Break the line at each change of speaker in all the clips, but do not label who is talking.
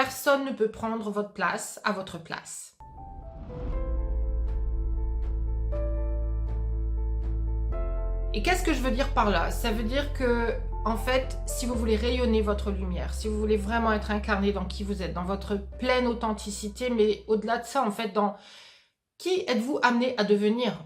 personne ne peut prendre votre place à votre place. Et qu'est-ce que je veux dire par là? Ça veut dire que, en fait, si vous voulez rayonner votre lumière, si vous voulez vraiment être incarné dans qui vous êtes, dans votre pleine authenticité, mais au-delà de ça, en fait, dans qui êtes-vous amené à devenir?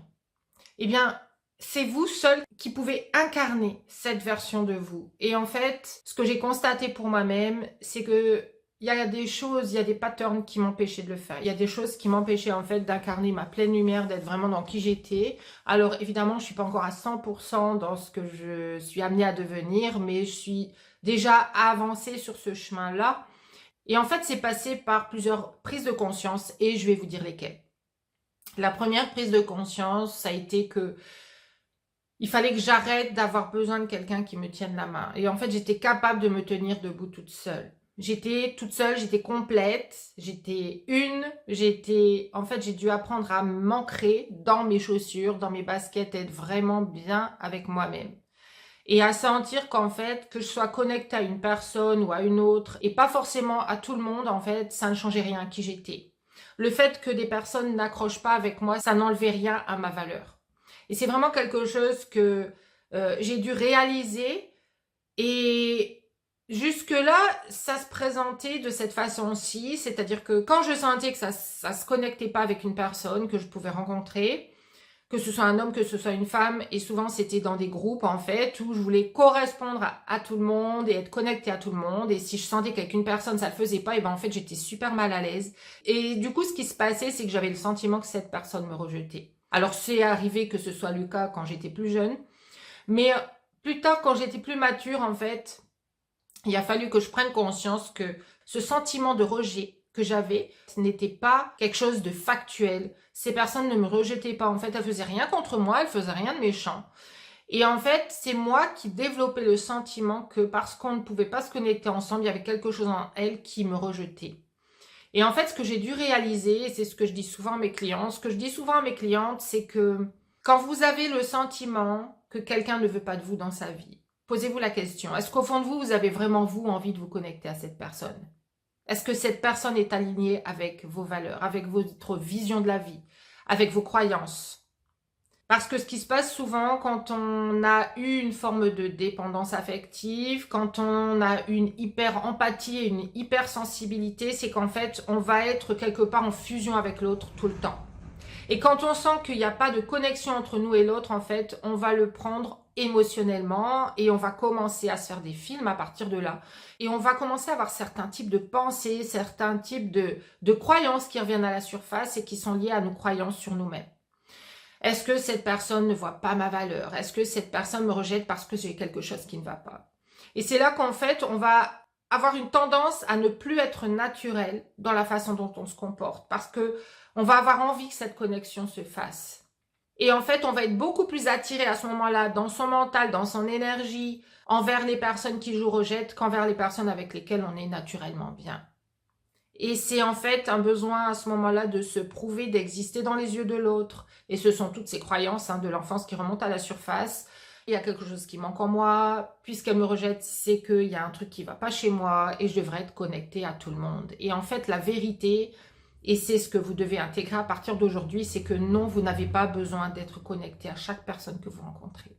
Eh bien, c'est vous seul qui pouvez incarner cette version de vous. Et en fait, ce que j'ai constaté pour moi-même, c'est que il y a des choses, il y a des patterns qui m'empêchaient de le faire. Il y a des choses qui m'empêchaient en fait d'incarner ma pleine lumière, d'être vraiment dans qui j'étais. Alors évidemment, je suis pas encore à 100% dans ce que je suis amenée à devenir, mais je suis déjà avancée sur ce chemin-là. Et en fait, c'est passé par plusieurs prises de conscience et je vais vous dire lesquelles. La première prise de conscience, ça a été que il fallait que j'arrête d'avoir besoin de quelqu'un qui me tienne la main. Et en fait, j'étais capable de me tenir debout toute seule. J'étais toute seule, j'étais complète, j'étais une, en fait, j'ai dû apprendre à m'ancrer dans mes chaussures, dans mes baskets, être vraiment bien avec moi-même. Et à sentir qu'en fait, que je sois connectée à une personne ou à une autre, et pas forcément à tout le monde, en fait, ça ne changeait rien à qui j'étais. Le fait que des personnes n'accrochent pas avec moi, ça n'enlevait rien à ma valeur. Et c'est vraiment quelque chose que j'ai dû réaliser. Et jusque-là, ça se présentait de cette façon-ci. C'est-à-dire que quand je sentais que ça se connectait pas avec une personne que je pouvais rencontrer, que ce soit un homme, que ce soit une femme, et souvent c'était dans des groupes en fait, où je voulais correspondre à tout le monde et être connectée à tout le monde. Et si je sentais qu'avec une personne ça le faisait pas, et ben en fait j'étais super mal à l'aise. Et du coup, ce qui se passait, c'est que j'avais le sentiment que cette personne me rejetait. Alors c'est arrivé que ce soit le cas quand j'étais plus jeune, mais plus tard quand j'étais plus mature en fait, il a fallu que je prenne conscience que ce sentiment de rejet que j'avais, ce n'était pas quelque chose de factuel. Ces personnes ne me rejetaient pas. En fait, elles faisaient rien contre moi, elles faisaient rien de méchant. Et en fait, c'est moi qui développais le sentiment que parce qu'on ne pouvait pas se connecter ensemble, il y avait quelque chose en elles qui me rejetait. Et en fait, ce que j'ai dû réaliser, et c'est ce que je dis souvent à mes clients, ce que je dis souvent à mes clientes, c'est que quand vous avez le sentiment que quelqu'un ne veut pas de vous dans sa vie, posez-vous la question, est-ce qu'au fond de vous, vous avez vraiment, vous, envie de vous connecter à cette personne? Est-ce que cette personne est alignée avec vos valeurs, avec votre vision de la vie, avec vos croyances? Parce que ce qui se passe souvent quand on a eu une forme de dépendance affective, quand on a une hyper-empathie et une hypersensibilité, c'est qu'en fait, on va être quelque part en fusion avec l'autre tout le temps. Et quand on sent qu'il n'y a pas de connexion entre nous et l'autre, en fait, on va le prendre émotionnellement et on va commencer à se faire des films à partir de là. Et on va commencer à avoir certains types de pensées, certains types de croyances qui reviennent à la surface et qui sont liées à nos croyances sur nous-mêmes. Est-ce que cette personne ne voit pas ma valeur? Est-ce que cette personne me rejette parce que j'ai quelque chose qui ne va pas? Et c'est là qu'en fait, on va avoir une tendance à ne plus être naturel dans la façon dont on se comporte parce que on va avoir envie que cette connexion se fasse. Et en fait, on va être beaucoup plus attiré à ce moment-là dans son mental, dans son énergie, envers les personnes qui nous rejettent qu'envers les personnes avec lesquelles on est naturellement bien. Et c'est en fait un besoin à ce moment-là de se prouver, d'exister dans les yeux de l'autre. Et ce sont toutes ces croyances de l'enfance qui remontent à la surface. Il y a quelque chose qui manque en moi. Puisqu'elle me rejette, c'est qu'il y a un truc qui ne va pas chez moi et je devrais être connectée à tout le monde. Et en fait, la vérité, et c'est ce que vous devez intégrer à partir d'aujourd'hui, c'est que non, vous n'avez pas besoin d'être connecté à chaque personne que vous rencontrez.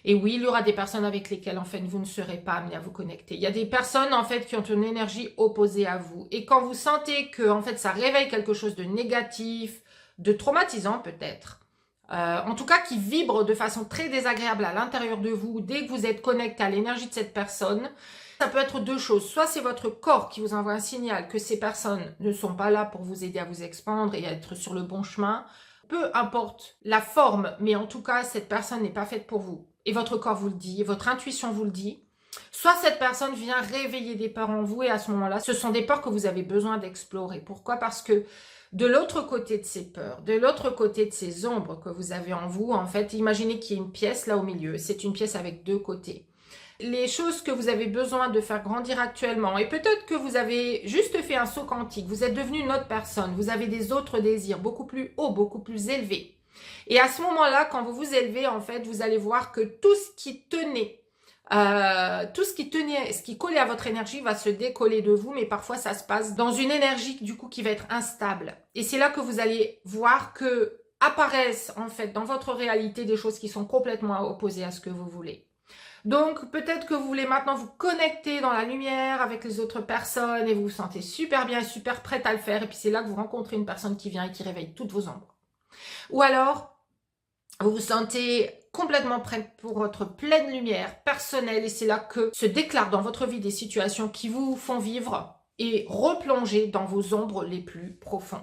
Et oui, il y aura des personnes avec lesquelles, en fait, vous ne serez pas amené à vous connecter. Il y a des personnes, en fait, qui ont une énergie opposée à vous. Et quand vous sentez que, en fait, ça réveille quelque chose de négatif, de traumatisant peut-être, en tout cas qui vibre de façon très désagréable à l'intérieur de vous, dès que vous êtes connecté à l'énergie de cette personne, ça peut être deux choses. Soit c'est votre corps qui vous envoie un signal que ces personnes ne sont pas là pour vous aider à vous expandre et à être sur le bon chemin. Peu importe la forme, mais en tout cas, cette personne n'est pas faite pour vous. Et votre corps vous le dit, votre intuition vous le dit. Soit cette personne vient réveiller des peurs en vous et à ce moment-là, ce sont des peurs que vous avez besoin d'explorer. Pourquoi? Parce que de l'autre côté de ces peurs, de l'autre côté de ces ombres que vous avez en vous, en fait, imaginez qu'il y ait une pièce là au milieu. C'est une pièce avec deux côtés. Les choses que vous avez besoin de faire grandir actuellement, et peut-être que vous avez juste fait un saut quantique, vous êtes devenu une autre personne, vous avez des autres désirs beaucoup plus hauts, beaucoup plus élevés. Et à ce moment-là, quand vous vous élevez, en fait, vous allez voir que tout ce qui tenait tout ce qui tenait, ce qui collait à votre énergie va se décoller de vous, mais parfois ça se passe dans une énergie du coup qui va être instable. Et c'est là que vous allez voir que apparaissent en fait dans votre réalité des choses qui sont complètement opposées à ce que vous voulez. Donc peut-être que vous voulez maintenant vous connecter dans la lumière avec les autres personnes et vous vous sentez super bien, super prête à le faire, et puis c'est là que vous rencontrez une personne qui vient et qui réveille toutes vos ombres. Ou alors, vous vous sentez complètement prête pour votre pleine lumière personnelle, et c'est là que se déclarent dans votre vie des situations qui vous font vivre et replonger dans vos ombres les plus profondes.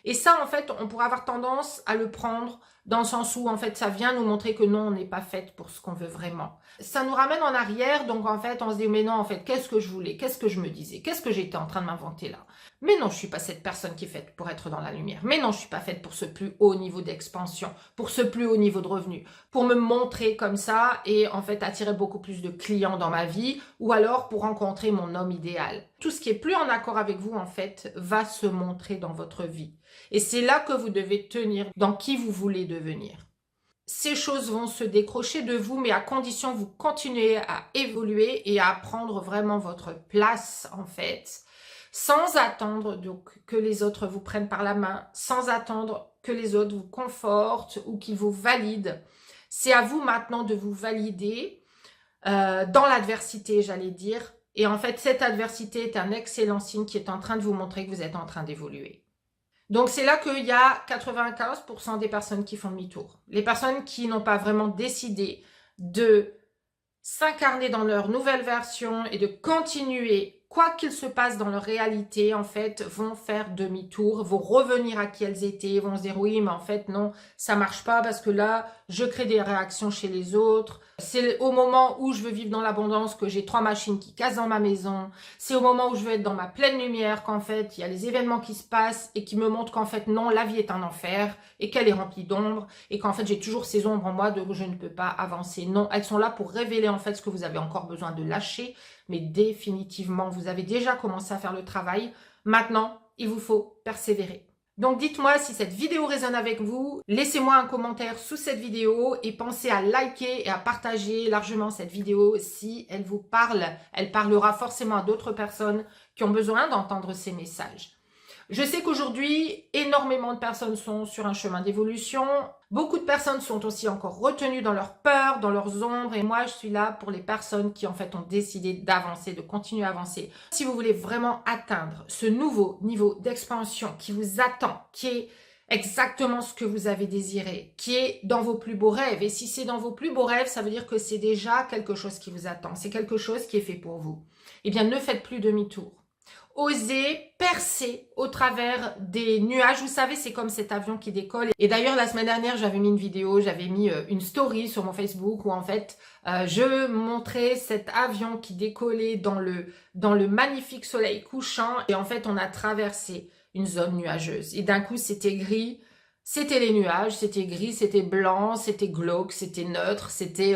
Et ça, en fait, on pourrait avoir tendance à le prendre dans le sens où, en fait, ça vient nous montrer que non, on n'est pas faite pour ce qu'on veut vraiment. Ça nous ramène en arrière, donc en fait, on se dit, mais non, en fait, qu'est-ce que je voulais? Qu'est-ce que je me disais? Qu'est-ce que j'étais en train de m'inventer là? Mais non, je suis pas cette personne qui est faite pour être dans la lumière. Mais non, je suis pas faite pour ce plus haut niveau d'expansion, pour ce plus haut niveau de revenus, pour me montrer comme ça et en fait attirer beaucoup plus de clients dans ma vie, ou alors pour rencontrer mon homme idéal. Tout ce qui est plus en accord avec vous, en fait, va se montrer dans votre vie. Et c'est là que vous devez tenir dans qui vous voulez devenir. Ces choses vont se décrocher de vous, mais à condition que vous continuez à évoluer et à prendre vraiment votre place, en fait, sans attendre donc que les autres vous prennent par la main, sans attendre que les autres vous confortent ou qu'ils vous valident. C'est à vous maintenant de vous valider dans l'adversité, j'allais dire. Et en fait, cette adversité est un excellent signe qui est en train de vous montrer que vous êtes en train d'évoluer. Donc, c'est là qu'il y a 95% des personnes qui font demi-tour. Les personnes qui n'ont pas vraiment décidé de s'incarner dans leur nouvelle version et de continuer, quoi qu'il se passe dans leur réalité, en fait, vont faire demi-tour, vont revenir à qui elles étaient, vont se dire oui, mais en fait, non, ça marche pas parce que là, je crée des réactions chez les autres. C'est au moment où je veux vivre dans l'abondance que j'ai 3 machines qui cassent dans ma maison. C'est au moment où je veux être dans ma pleine lumière qu'en fait, il y a les événements qui se passent et qui me montrent qu'en fait, non, la vie est un enfer et qu'elle est remplie d'ombres et qu'en fait, j'ai toujours ces ombres en moi de je ne peux pas avancer. Non, elles sont là pour révéler en fait ce que vous avez encore besoin de lâcher, mais définitivement, vous avez déjà commencé à faire le travail. Maintenant, il vous faut persévérer. Donc dites-moi si cette vidéo résonne avec vous, laissez-moi un commentaire sous cette vidéo et pensez à liker et à partager largement cette vidéo si elle vous parle. Elle parlera forcément à d'autres personnes qui ont besoin d'entendre ces messages. Je sais qu'aujourd'hui, énormément de personnes sont sur un chemin d'évolution. Beaucoup de personnes sont aussi encore retenues dans leurs peurs, dans leurs ombres. Et moi, je suis là pour les personnes qui, en fait, ont décidé d'avancer, de continuer à avancer. Si vous voulez vraiment atteindre ce nouveau niveau d'expansion qui vous attend, qui est exactement ce que vous avez désiré, qui est dans vos plus beaux rêves. Et si c'est dans vos plus beaux rêves, ça veut dire que c'est déjà quelque chose qui vous attend. C'est quelque chose qui est fait pour vous. Eh bien, ne faites plus demi-tour. Osez percer au travers des nuages. Vous savez, c'est comme cet avion qui décolle. Et d'ailleurs, la semaine dernière, j'avais mis une vidéo, j'avais mis une story sur mon Facebook où en fait, je montrais cet avion qui décollait dans le magnifique soleil couchant. Et en fait, on a traversé une zone nuageuse. Et d'un coup, c'était gris. C'était les nuages, c'était gris, c'était blanc, c'était glauque, c'était neutre, c'était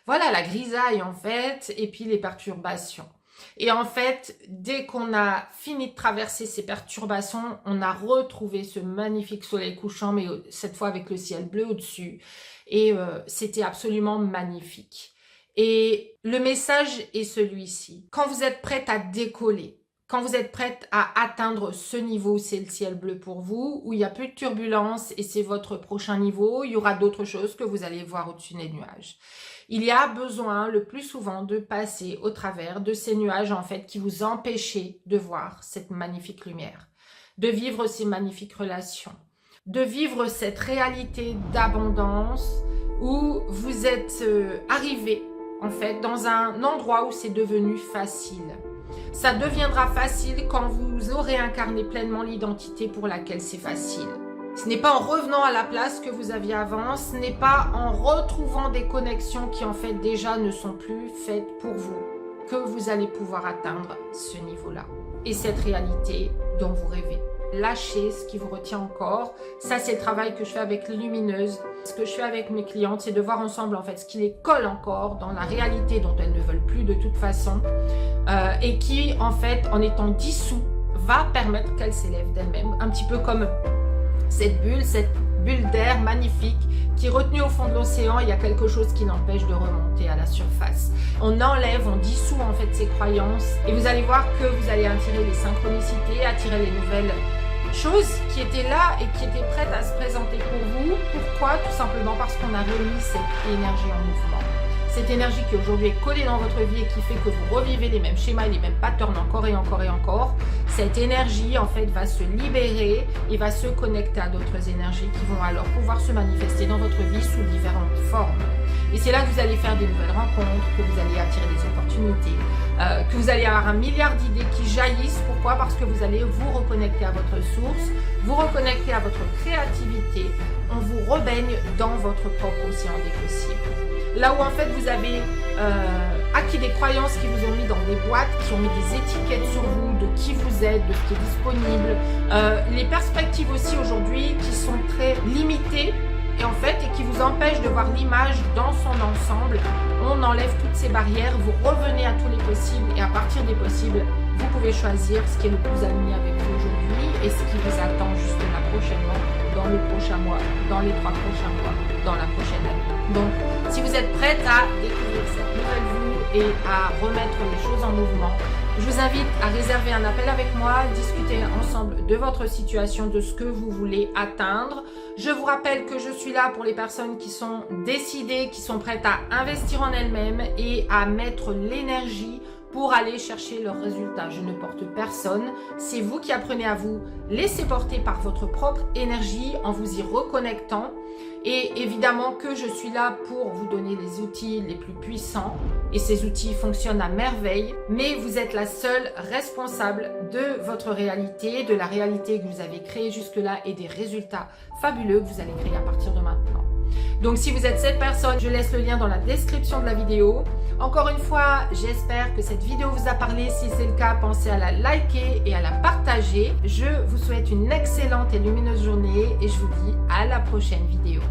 voilà la grisaille en fait, et puis les perturbations. Et en fait, dès qu'on a fini de traverser ces perturbations, on a retrouvé ce magnifique soleil couchant, mais cette fois avec le ciel bleu au-dessus. Et c'était absolument magnifique. Et le message est celui-ci. Quand vous êtes prête à décoller, quand vous êtes prête à atteindre ce niveau, c'est le ciel bleu pour vous, où il n'y a plus de turbulence et c'est votre prochain niveau, il y aura d'autres choses que vous allez voir au-dessus des nuages. Il y a besoin le plus souvent de passer au travers de ces nuages en fait qui vous empêchaient de voir cette magnifique lumière, de vivre ces magnifiques relations, de vivre cette réalité d'abondance où vous êtes arrivé en fait dans un endroit où c'est devenu facile. Ça deviendra facile quand vous aurez incarné pleinement l'identité pour laquelle c'est facile. Ce n'est pas en revenant à la place que vous aviez avant, ce n'est pas en retrouvant des connexions qui en fait déjà ne sont plus faites pour vous que vous allez pouvoir atteindre ce niveau-là. Et cette réalité dont vous rêvez. Lâchez ce qui vous retient encore. Ça, c'est le travail que je fais avec les lumineuses. Ce que je fais avec mes clientes, c'est de voir ensemble en fait ce qui les colle encore dans la réalité dont elles ne veulent plus de toute façon et qui en fait, en étant dissous, va permettre qu'elles s'élèvent d'elles-mêmes. Un petit peu comme cette bulle d'air magnifique qui est retenu au fond de l'océan. Il y a quelque chose qui l'empêche de remonter à la surface. On enlève, on dissout en fait ces croyances et vous allez voir que vous allez attirer les synchronicités, attirer les nouvelles choses qui étaient là et qui étaient prêtes à se présenter pour vous. Pourquoi? Tout simplement parce qu'on a remis cette énergie en mouvement. Cette énergie qui aujourd'hui est collée dans votre vie et qui fait que vous revivez les mêmes schémas et les mêmes patterns encore et encore et encore. Cette énergie en fait va se libérer et va se connecter à d'autres énergies qui vont alors pouvoir se manifester dans votre vie sous différentes formes. Et c'est là que vous allez faire des nouvelles rencontres, que vous allez attirer des opportunités, que vous allez avoir un milliard d'idées qui jaillissent. Pourquoi? Parce que vous allez vous reconnecter à votre source, vous reconnecter à votre créativité. On vous rebaigne dans votre propre océan des possibles. Là où en fait vous avez acquis des croyances qui vous ont mis dans des boîtes, qui ont mis des étiquettes sur vous, de qui vous êtes, de ce qui est disponible. Les perspectives aussi aujourd'hui qui sont très limitées et en fait, et qui vous empêchent de voir l'image dans son ensemble. On enlève toutes ces barrières, vous revenez à tous les possibles et à partir des possibles, vous pouvez choisir ce qui est le plus aligné avec vous aujourd'hui et ce qui vous attend juste là prochainement, dans le prochain mois, dans les 3 prochains mois, dans la prochaine année. Donc, si vous êtes prête à découvrir cette nouvelle vous et à remettre les choses en mouvement, je vous invite à réserver un appel avec moi, discuter ensemble de votre situation, de ce que vous voulez atteindre. Je vous rappelle que je suis là pour les personnes qui sont décidées, qui sont prêtes à investir en elles-mêmes et à mettre l'énergie pour aller chercher leurs résultats. Je ne porte personne, c'est vous qui apprenez à vous laisser porter par votre propre énergie en vous y reconnectant. Et évidemment que je suis là pour vous donner les outils les plus puissants et ces outils fonctionnent à merveille, mais vous êtes la seule responsable de votre réalité, de la réalité que vous avez créée jusque-là et des résultats fabuleux que vous allez créer à partir de maintenant. Donc si vous êtes cette personne, je laisse le lien dans la description de la vidéo. Encore une fois, j'espère que cette vidéo vous a parlé. Si c'est le cas, pensez à la liker et à la partager. Je vous souhaite une excellente et lumineuse journée et je vous dis à la prochaine vidéo.